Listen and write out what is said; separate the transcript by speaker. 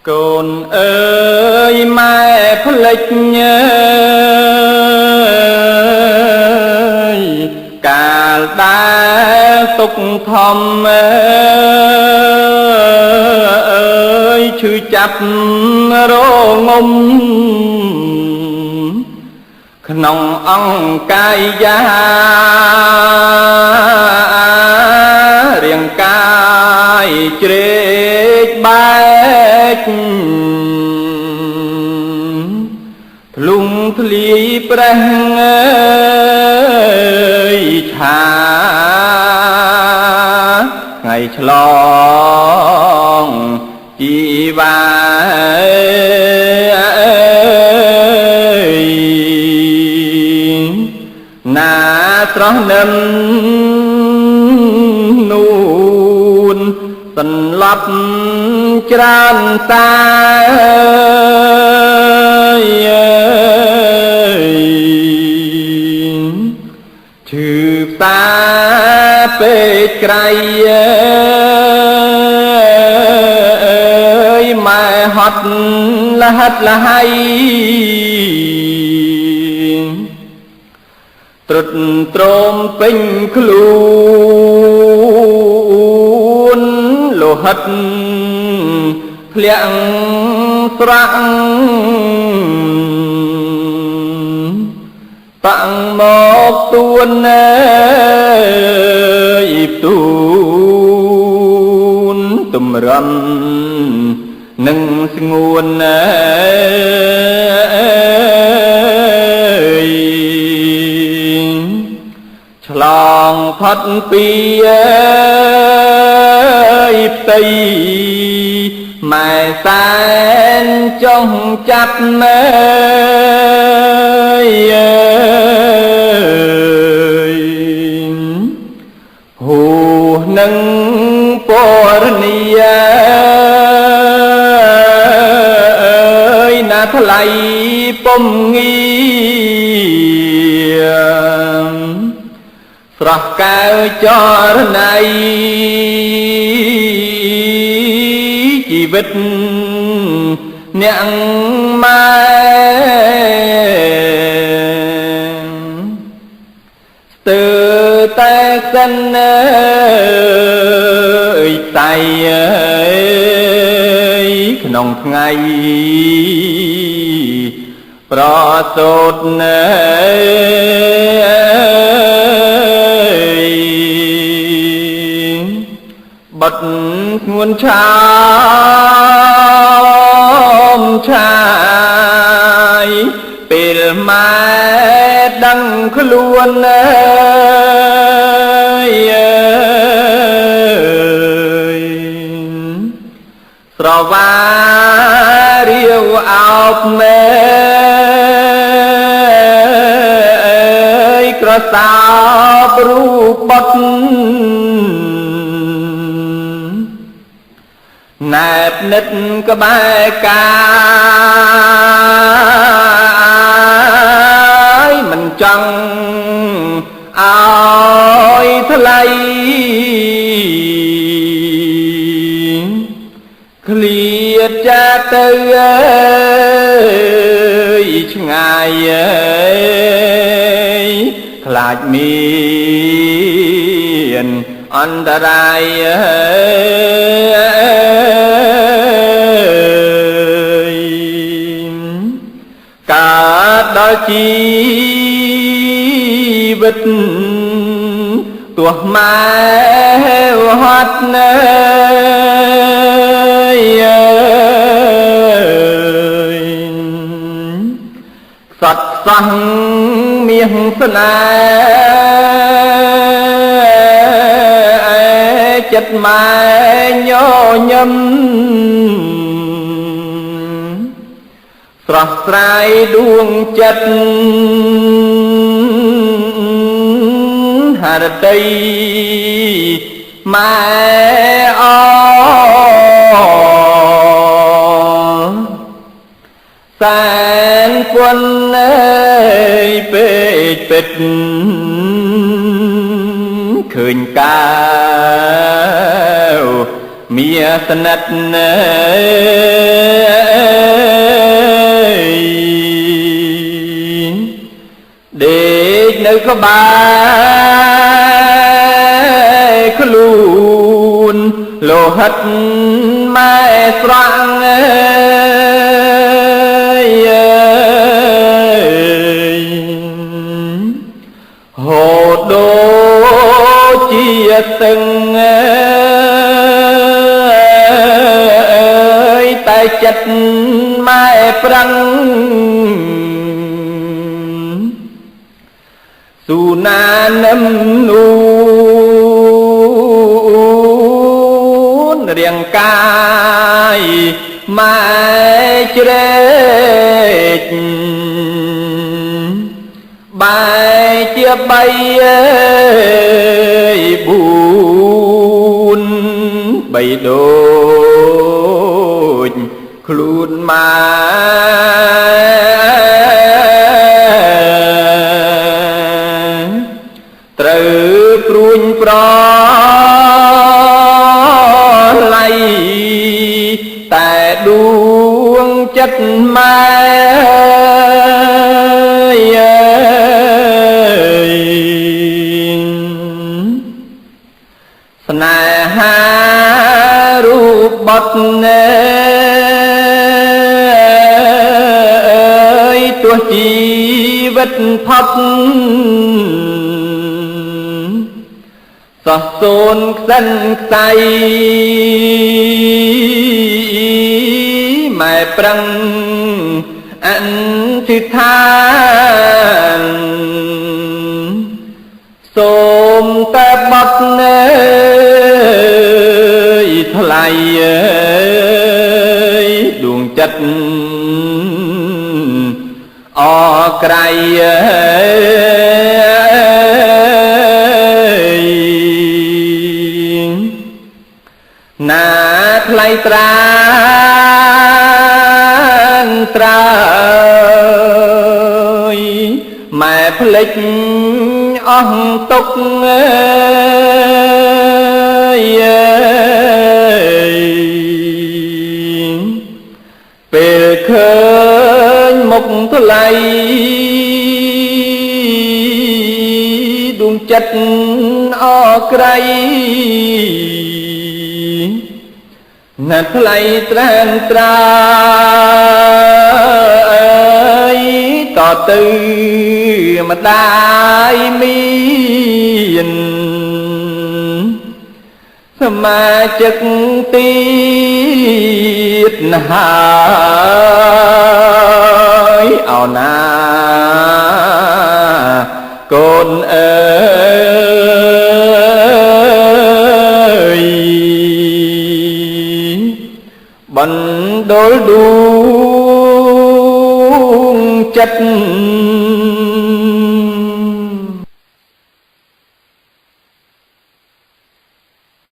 Speaker 1: កូនអើយម៉ែផ្លេចកាលដែលទុកធំអើយឈឺចាប់រងំក្នុងអង្គកាយារាងកាយជ្រេកបែកធ្លុងធ្លាយប្រេះឆាថ្ងៃឆ្លងជីវ៉ាណាស្រស់នឹមនូនសន្លប់ច្រើនសាឈឺផ្សាពេកក្រៃម៉ែហត់លហិតលហៃត្រុតត្រោមពេញខ្លួនលោហិតធ្លាក់ស្រាក់តាំងមកទួនទូនទំរំនឹងស្ងួនឆ្លងផុតពីផ្ទៃម៉ែសែនចង់ចាប់ហូនឹងពរនីណាថ្លៃពំងាស្រស់កែវចរណៃជីវិតអ្នកម៉ែស្ទើរតែសិនតៃក្នុងថ្ងៃប្រសូតបត់ធ្ងន់ឆាមឆាយពេលម៉ែដឹងខ្លួនស្រវារាវអោបមេក្រសោបរូបបត់ណែបនិតក្បែរកាយមិនចង់ឲ្យថ្លៃឃ្លាតចាទៅឆ្ងាយខ្លាចមានអន្តរាយកើតដល់ជីវិតទោះម៉ែហត់សត្វសោះមាសស្នេហ៍ចិត្តម៉ែញញឹមស្រស់ស្រាយដួងចិត្តហរតីម៉ែអសែនពុនពេកពេតឃើញកាវ mía sanh để nơi có bài luôn lô hết mai xoang hồ đô chia từng tay chặt mai prăng su na nâm nôn riêng cai mai chết bài chia bay buồn bay đôi luôn mà từ pruin pro lay tại đuông chất mai nà ha ru bọt ơi tua chi vết thấp giọt xôn dân say mẹ prăng ăn thứ than xôm ta bắt ơi thay ơi đuông chất o cray na thay tràn trời mẹ phịch ông túc về khơi mục lấy đuông chất o cray ngặt lấy tràn trời tỏ tư mà đại miền mà chất tiết hai ảo na con ơi bần đối đuông chất